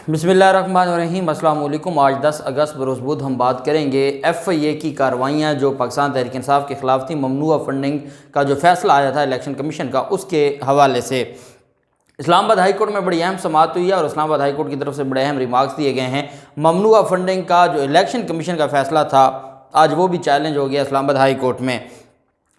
बिस्मिल्लाहिर्रहमानिर्रहीम। अस्सलाम वालेकुम। आज 10 अगस्त बरोज़ बुध हम बात करेंगे FIA की कार्रवाइयाँ जो पाकिस्तान तहरीक इंसाफ के ख़िलाफ़ थी। ममनुआ फंडिंग का जो फ़ैसला आया था इलेक्शन कमीशन का, उसके हवाले से इस्लामाबाद हाई कोर्ट में बड़ी अहम समाअत हुई है और इस्लामाबाद हाई कोर्ट की तरफ से बड़े अहम रिमार्क्स दिए गए हैं। ममनुआ फंडिंग का जो इलेक्शन कमीशन का फ़ैसला था, आज वो भी चैलेंज हो गया इस्लामाबाद हाई कोर्ट में।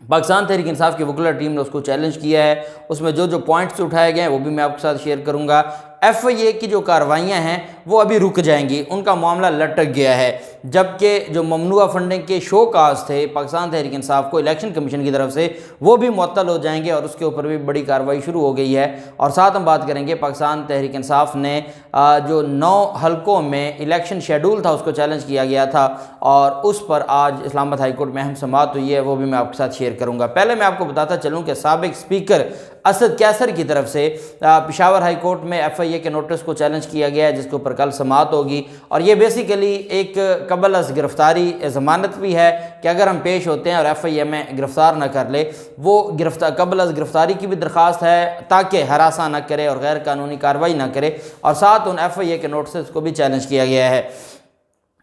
पाकिस्तान तहरीक इंसाफ की वकील टीम ने उसको चैलेंज किया है। उसमें जो जो पॉइंट्स उठाए गए हैं वो भी मैं आपके साथ शेयर करूंगा। FIA की जो कार्रवाइयाँ हैं वो अभी रुक जाएंगी, उनका मामला लटक गया है, जबकि जो ममनुआ फंडिंग के शो काज थे पाकिस्तान तहरीक इंसाफ को इलेक्शन कमीशन की तरफ से, वो भी मुअत्तल हो जाएंगे और उसके ऊपर भी बड़ी कार्रवाई शुरू हो गई है। और साथ हम बात करेंगे पाकिस्तान तहरीक इंसाफ ने जो 9 हलकों में इलेक्शन शेड्यूल था उसको चैलेंज किया गया था और उस पर आज इस्लामाबाद हाई कोर्ट में अहम समाअत हुई है, वो भी मैं आपके साथ शेयर करूँगा। पहले मैं आपको बताता चलूँ कि साबिक स्पीकर असद कैसर की तरफ से पेशावर हाई कोर्ट में FIA के नोटिस को चैलेंज किया गया है, जिसके ऊपर कल समाअत होगी। और ये बेसिकली एक कबल अज़ गिरफ्तारी ज़मानत भी है कि अगर हम पेश होते हैं और FIA में गिरफ्तार न कर ले, वो कबल अज़ गिरफ्तारी की भी दरख्वास्त है ताकि हरासा न करे और गैर कानूनी कार्रवाई न करे। और साथ उन FIA के नोटिस को भी चैलेंज किया गया है।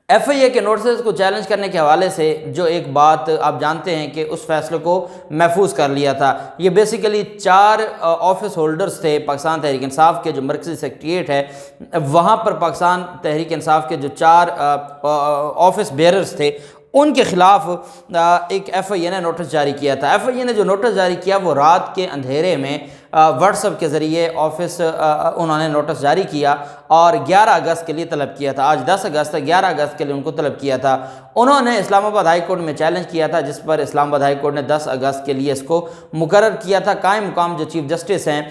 FIA के नोटिस को चैलेंज करने के हवाले से जो एक बात आप जानते हैं कि उस फैसले को महफूज कर लिया था। ये बेसिकली 4 ऑफिस होल्डर्स थे पाकिस्तान तहरीक इंसाफ के, जो मरकज़ी सेक्रेटेरिएट है वहाँ पर पाकिस्तान तहरीक इंसाफ के जो 4 ऑफिस बेयरर्स थे, उनके ख़िलाफ़ एक FIA ने नोटिस जारी किया था। FIA ने जो नोटिस जारी किया वो रात के अंधेरे में व्हाट्सएप के ज़रिए ऑफिस उन्होंने नोटिस जारी किया और 11 अगस्त के लिए तलब किया था। आज 10 अगस्त है, 11 अगस्त के लिए उनको तलब किया था। उन्होंने इस्लामाबाद हाई कोर्ट में चैलेंज किया था, जिस पर इस्लामाबाद हाई कोर्ट ने 10 अगस्त के लिए इसको मुकर्रर किया था। कायम मुकाम जो चीफ जस्टिस हैं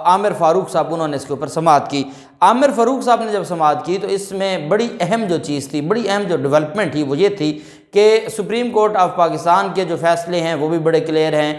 आमिर फ़ारूक साहब, उन्होंने इसके ऊपर समाअत की। आमिर फ़ारूक साहब ने जब समाअत की तो इसमें बड़ी अहम जो चीज़ थी, बड़ी अहम जो डेवलपमेंट थी वो ये थी कि सुप्रीम कोर्ट ऑफ पाकिस्तान के जो फैसले हैं वो भी बड़े क्लियर हैं।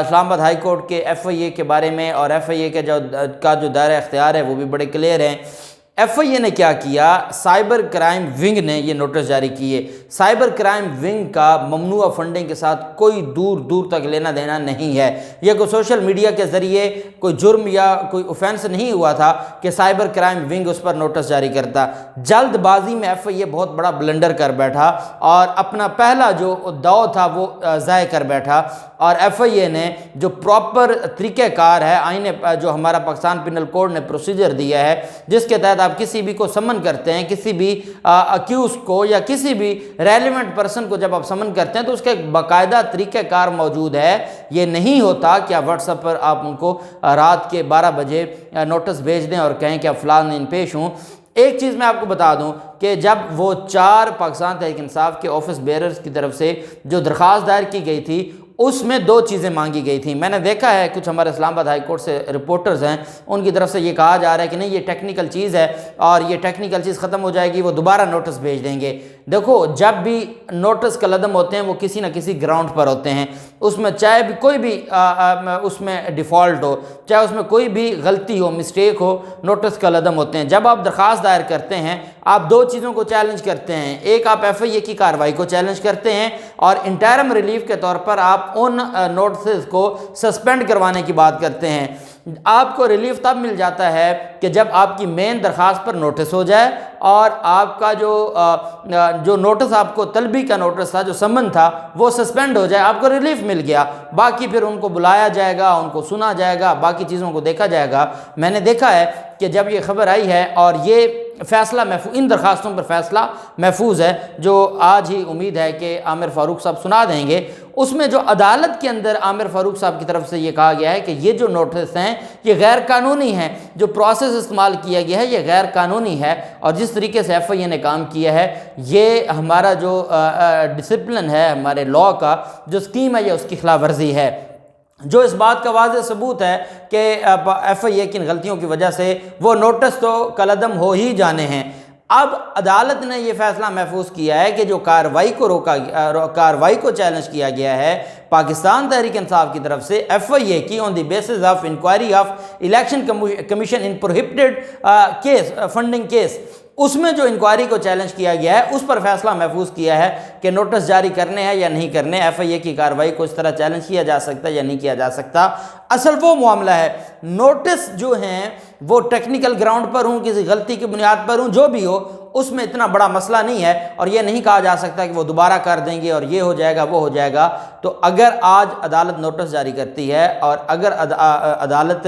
इस्लामाबाद हाई कोर्ट के FIA के बारे में और FIA के जो दायरा इख्तियार है वो भी बड़े क्लियर हैं। FIA ने क्या किया, साइबर क्राइम विंग ने ये नोटिस जारी किए। साइबर क्राइम विंग का ममनुआ फंडिंग के साथ कोई दूर दूर तक लेना देना नहीं है। यह कोई सोशल मीडिया के ज़रिए कोई जुर्म या कोई ऑफेंस नहीं हुआ था कि साइबर क्राइम विंग उस पर नोटिस जारी करता। जल्दबाजी में FIA बहुत बड़ा ब्लंडर कर बैठा और अपना पहला जो दाव था वो ज़ाय कर बैठा। और FIA ने जो प्रॉपर तरीक़ेकार है, आईने जो हमारा पाकिस्तान पिनल कोड ने प्रोसीजर दिया है, जिसके तहत आप किसी भी को समन करते हैं, किसी भी अक्यूज को या किसी भी रेलिवेंट पर्सन को जब आप समन करते हैं तो उसका एक बाकायदा तरीक़ेकार मौजूद है। ये नहीं होता कि आप व्हाट्सएप पर आप उनको रात के 12 बजे नोटिस भेज दें और कहें कि आप फ़लान दिन पेश हूँ। एक चीज़ मैं आपको बता दूं कि जब वो 4 पाकिस्तान तहरीक इंसाफ के ऑफिस बेयरर्स की तरफ से जो दरख्वास्त दायर की गई थी, उसमें 2 चीज़ें मांगी गई थी। मैंने देखा है कुछ हमारे इस्लामाबाद हाई कोर्ट से रिपोर्टर्स हैं, उनकी तरफ से ये कहा जा रहा है कि नहीं ये टेक्निकल चीज़ है और ये टेक्निकल चीज़ ख़त्म हो जाएगी, वो दोबारा नोटिस भेज देंगे। देखो, जब भी नोटिस का लदम होते हैं वो किसी न किसी ग्राउंड पर होते हैं, उसमें चाहे भी कोई भी उसमें डिफ़ॉल्ट हो, चाहे उसमें कोई भी गलती हो, मिस्टेक हो, नोटिस का लदम होते हैं। जब आप दरख्वास्त दायर करते हैं आप 2 चीज़ों को चैलेंज करते हैं। एक, आप FIA की कार्रवाई को चैलेंज करते हैं और इंटरम रिलीफ के तौर पर आप उन नोटिस को सस्पेंड करवाने की बात करते हैं। आपको रिलीफ तब मिल जाता है कि जब आपकी मेन दरख्वास्त पर नोटिस हो जाए और आपका जो नोटिस, आपको तलबी का नोटिस था, जो समन था, वो सस्पेंड हो जाए, आपको रिलीफ मिल गया। बाकी फिर उनको बुलाया जाएगा, उनको सुना जाएगा, बाकी चीज़ों को देखा जाएगा। मैंने देखा है कि जब ये खबर आई है और ये फ़ैसला इन दरखास्तों पर फ़ैसला महफूज है, जो आज ही उम्मीद है कि आमिर फ़ारूक साहब सुना देंगे, उसमें जो अदालत के अंदर आमिर फ़ारूक साहब की तरफ से ये कहा गया है कि ये जो नोटिस हैं ये गैर कानूनी हैं, जो प्रोसेस इस्तेमाल किया गया है ये गैर कानूनी है और जिस तरीके से FIA ने काम किया है, ये हमारा जो डिसिप्लिन है, हमारे लॉ का जो स्कीम है, ये उसकी खिलाफ वर्जी है। जो इस बात का वाज़ेह सबूत है कि FIA की गलतियों की वजह से वो नोटिस तो कलअदम हो ही जाने हैं। अब अदालत ने यह फैसला महफूज किया है कि जो कार्रवाई को चैलेंज किया गया है पाकिस्तान तहरीक इंसाफ की तरफ से FIA की on the basis of inquiry of election commission in prohibited case funding case, उसमें जो इंक्वायरी को चैलेंज किया गया है उस पर फैसला महफूज किया है कि नोटिस जारी करने हैं या नहीं करने। FIA की कार्रवाई को इस तरह चैलेंज किया जा सकता है या नहीं किया जा सकता। असल वो मामला है, नोटिस जो हैं वो टेक्निकल ग्राउंड पर हों, किसी गलती की बुनियाद पर हों, जो भी हो, उसमें इतना बड़ा मसला नहीं है और ये नहीं कहा जा सकता कि वो दोबारा कर देंगे और ये हो जाएगा वो हो जाएगा। तो अगर आज अदालत नोटिस जारी करती है और अगर अदालत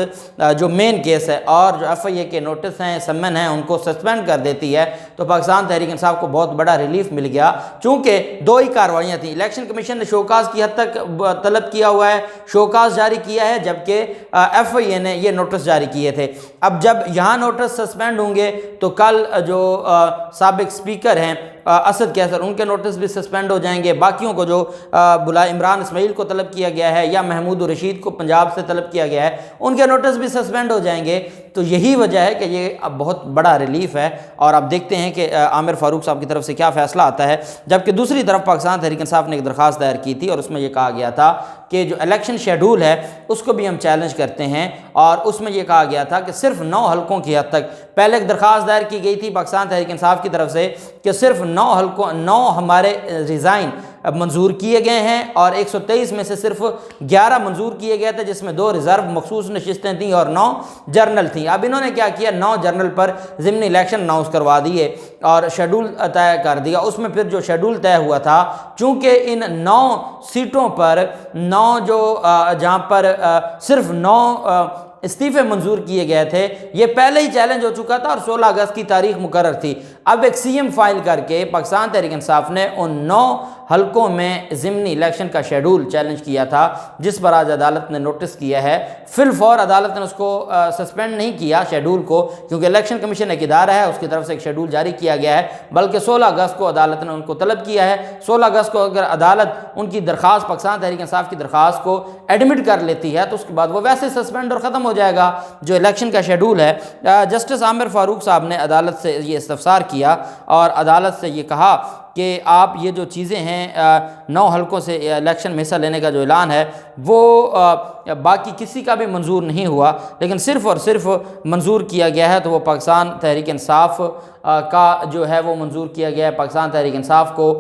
जो मेन केस है और जो FIA के नोटिस हैं, समन हैं, उनको सस्पेंड कर देती है तो पाकिस्तान तहरीक इंसाफ को बहुत बड़ा रिलीफ मिल गया। चूँकि दो ही कार्रवाइयाँ थी, इलेक्शन कमीशन ने शोकाज की हद तक तलब किया हुआ है, शोकाज जारी किया है, जबकि FIA ने ये नोटिस जारी किए थे। अब जब यहाँ नोटिस सस्पेंड होंगे तो कल जो साबिक स्पीकर हैं असद कैसर, उनके नोटिस भी सस्पेंड हो जाएंगे। बाकियों को जो बुला इमरान इस्माइल को तलब किया गया है या महमूद रशीद को पंजाब से तलब किया गया है, उनके नोटिस भी सस्पेंड हो जाएंगे। तो यही वजह है कि ये अब बहुत बड़ा रिलीफ है और अब देखते हैं कि आमिर फारूक साहब की तरफ से क्या फ़ैसला आता है। जबकि दूसरी तरफ पाकिस्तान तहरीक इंसाफ ने एक दरख्वास्त दायर की थी और उसमें यह कहा गया था कि जो इलेक्शन शेड्यूल है उसको भी हम चैलेंज करते हैं और उसमें यह कहा गया था कि सिर्फ 9 हल्कों की हद तक, पहले एक दरख्वास्त दायर की गई थी पाकिस्तान तहरीक इंसाफ की तरफ से कि सिर्फ 9 हमारे रिज़ाइन मंजूर किए गए हैं और 123 में से सिर्फ 11 मंजूर किए गए थे, जिसमें 2 रिजर्व मखसूस नशिस्तें थीं और 9 जर्नल थीं। अब इन्होंने क्या किया, 9 जर्नल पर ज़िमनी इलेक्शन अनाउंस करवा दिए और शेड्यूल तय कर दिया। उसमें फिर जो शेड्यूल तय हुआ था, चूँकि इन 9 सीटों पर 9 जो जहाँ पर सिर्फ 9 इस्तीफ़े मंजूर किए गए थे, ये पहले ही चैलेंज हो चुका था और 16 अगस्त की तारीख मुकर्रर थी। अब एक CM फाइल करके पाकिस्तान तहरीक इंसाफ ने उन 9 हल्कों में ज़िमनी इलेक्शन का शेड्यूल चैलेंज किया था, जिस पर आज अदालत ने नोटिस किया है। फिलफौर अदालत ने उसको सस्पेंड नहीं किया शेड्यूल को, क्योंकि इलेक्शन कमीशन एक इदारा है, उसकी तरफ से एक शेड्यूल जारी किया गया है, बल्कि 16 अगस्त को अदालत ने उनको तलब किया है। 16 अगस्त को अगर अदालत उनकी दरख्वास्त, पाकिस्तान तहरीक इंसाफ की दरख्वास्त को एडमिट कर लेती है तो उसके बाद वो वैसे सस्पेंड और ख़त्म हो जाएगा जो इलेक्शन का शेड्यूल है। जस्टिस आमिर फारूक साहब ने अदालत से ये इस्तफसार किया और अदालत से ये कहा कि आप ये जो चीज़ें हैं 9 हल्कों से इलेक्शन में हिस्सा लेने का जो ऐलान है वो बाकी किसी का भी मंजूर नहीं हुआ, लेकिन सिर्फ़ और सिर्फ मंजूर किया गया है तो वो पाकिस्तान तहरीक इंसाफ का जो है वो मंजूर किया गया है। पाकिस्तान तहरीक इंसाफ को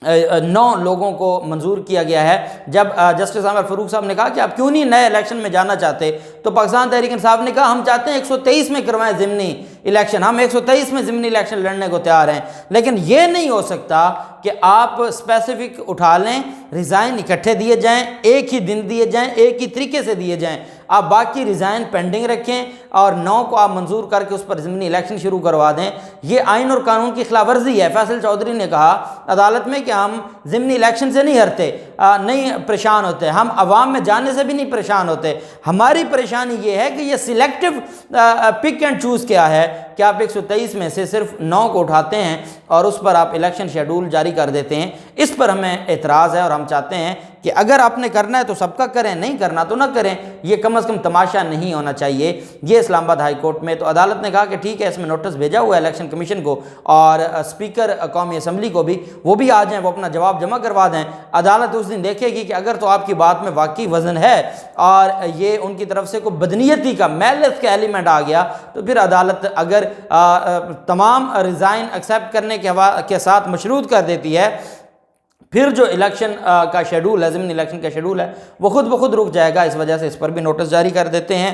9 लोगों को मंजूर किया गया है। जब जस्टिस आमिर फारूक साहब ने कहा कि आप क्यों नहीं नए इलेक्शन में जाना चाहते, तो पाकिस्तान तहरीक इंसाफ ने कहा हम चाहते हैं 123 में करवाएं ज़िमनी इलेक्शन, हम 123 में ज़िमनी इलेक्शन लड़ने को तैयार हैं। लेकिन ये नहीं हो सकता कि आप स्पेसिफिक उठा लें, रिज़ाइन इकट्ठे दिए जाएं, एक ही दिन दिए जाएं, एक ही तरीके से दिए जाएं, आप बाकी रिज़ाइन पेंडिंग रखें और 9 को आप मंजूर करके उस पर ज़िमनी इलेक्शन शुरू करवा दें। ये आइन और कानून की खिलाफ वर्जी है। फैसल चौधरी ने कहा अदालत में कि हम ज़िमनी इलेक्शन से नहीं हरते, नहीं परेशान होते, हम अवाम में जाने से भी नहीं परेशान होते। हमारी परेशानी ये है कि ये सिलेक्टिव पिक एंड चूज़ क्या है कि आप 123 में से सिर्फ 9 को उठाते हैं और उस पर आप इलेक्शन शेड्यूल जारी कर देते हैं। इस पर हमें एतराज़ है और हम चाहते हैं कि अगर आपने करना है तो सबका करें, नहीं करना तो ना करें। ये कम अज़ कम तमाशा नहीं होना चाहिए। ये इस्लामाबाद हाई कोर्ट में तो अदालत ने कहा कि ठीक है, इसमें नोटिस भेजा हुआ है इलेक्शन कमीशन को और स्पीकर कौमी असम्बली को भी, वो भी आ जाएँ, वो अपना जवाब जमा करवा दें। अदालत उस दिन देखेगी कि अगर तो आपकी बात में वाकई वज़न है और ये उनकी तरफ से कोई बदनीयती का, मैलिस का एलिमेंट आ गया, तो फिर अदालत अगर तमाम रिज़ाइन एक्सेप्ट करने के साथ मशरूत कर देती है, फिर जो इलेक्शन का शेड्यूल है, ज़िमनी इलेक्शन का शेड्यूल है, वो खुद ब खुद रुक जाएगा। इस वजह से इस पर भी नोटिस जारी कर देते हैं।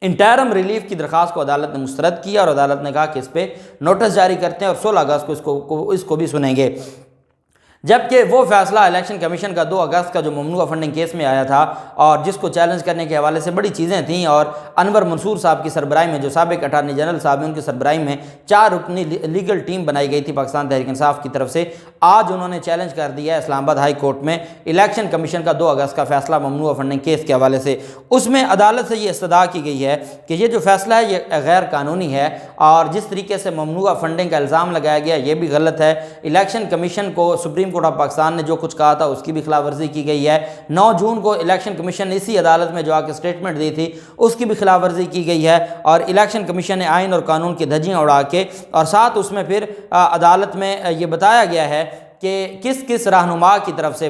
इंटरम रिलीफ की दरख्वास्त को अदालत ने मुस्तरद किया और अदालत ने कहा कि इस पर नोटिस जारी करते हैं और 16 अगस्त को इसको भी सुनेंगे। जबकि वो फैसला इलेक्शन कमीशन का 2 अगस्त का जो ममनुआ फंडिंग केस में आया था और जिसको चैलेंज करने के हवाले से बड़ी चीज़ें थीं और अनवर मंसूर साहब की सरबराही में, जो साबिक अटारनी जनरल साहब हैं, उनकी सरबराही में 4 रुकनी लीगल टीम बनाई गई थी पाकिस्तान तहरीक इंसाफ की तरफ से। आज उन्होंने चैलेंज कर दिया है इस्लामाबाद हाई कोर्ट में इलेक्शन कमीशन का 2 अगस्त का फैसला ममनुआ फंडिंग केस के हवाले से। उसमें अदालत से ये इस्तदा की गई है कि ये जो फैसला है ये गैर कानूनी है और जिस तरीके से ममनुआ फंडिंग का इल्ज़ाम लगाया गया ये भी गलत है। इलेक्शन कमीशन को सुप्रीम कोर्ट ऑफ पाकिस्तान ने जो कुछ कहा था उसकी भी खिलाफ वर्जी की गई है। 9 जून को इलेक्शन कमीशन ने इसी अदालत में जो आके स्टेटमेंट दी थी उसकी भी खिलाफ वर्जी की गई है और इलेक्शन कमीशन ने आइन और कानून की धज्जियाँ उड़ा के और साथ उसमें फिर अदालत में ये बताया गया है कि किस किस रहनुमा की तरफ से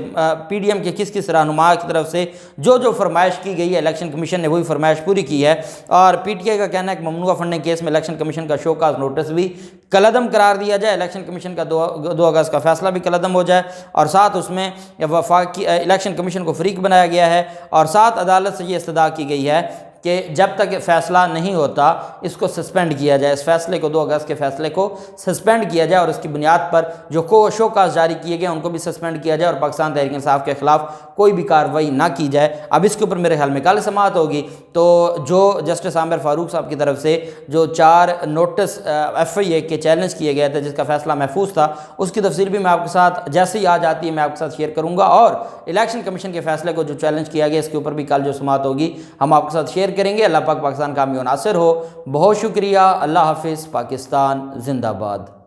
PDM के किस किस रहनुमा की तरफ से जो फरमाइश की गई है इलेक्शन कमीशन ने वही फरमाइश पूरी की है। और PTI का कहना है कि ममनुआ फंडिंग केस में इलेक्शन कमीशन का शोकाज नोटिस भी कलअदम करार दिया जाए, इलेक्शन कमीशन का 2 अगस्त का फैसला भी कलअदम हो जाए, और साथ उसमें वफाकी इलेक्शन कमीशन को फ्रीक बनाया गया है। और साथ अदालत से ये इस्तदा की गई है कि जब तक फैसला नहीं होता इसको सस्पेंड किया जाए, इस फैसले को 2 अगस्त के फैसले को सस्पेंड किया जाए और उसकी बुनियाद पर जो शोकाज जारी किए गए उनको भी सस्पेंड किया जाए और पाकिस्तान तहरीक इंसाफ के खिलाफ कोई भी कार्रवाई ना की जाए। अब इसके ऊपर मेरे ख्याल में कल समाअत होगी, तो जो जस्टिस आमिर फारूक साहब की तरफ से जो 4 नोटिस FIA के चैलेंज किए गए थे जिसका फैसला महफूज था, उसकी तफसील भी मैं आपके साथ जैसे ही आ जाती है मैं आपके साथ शेयर करूँगा। और इलेक्शन कमीशन के फैसले को जो चैलेंज किया गया इसके ऊपर भी कल जो समाअत होगी हम आपके साथ शेयर करेंगे। अल्लाह पाक पाकिस्तान कामयाब नासिर हो। बहुत शुक्रिया। अल्लाह हाफिज़। पाकिस्तान जिंदाबाद।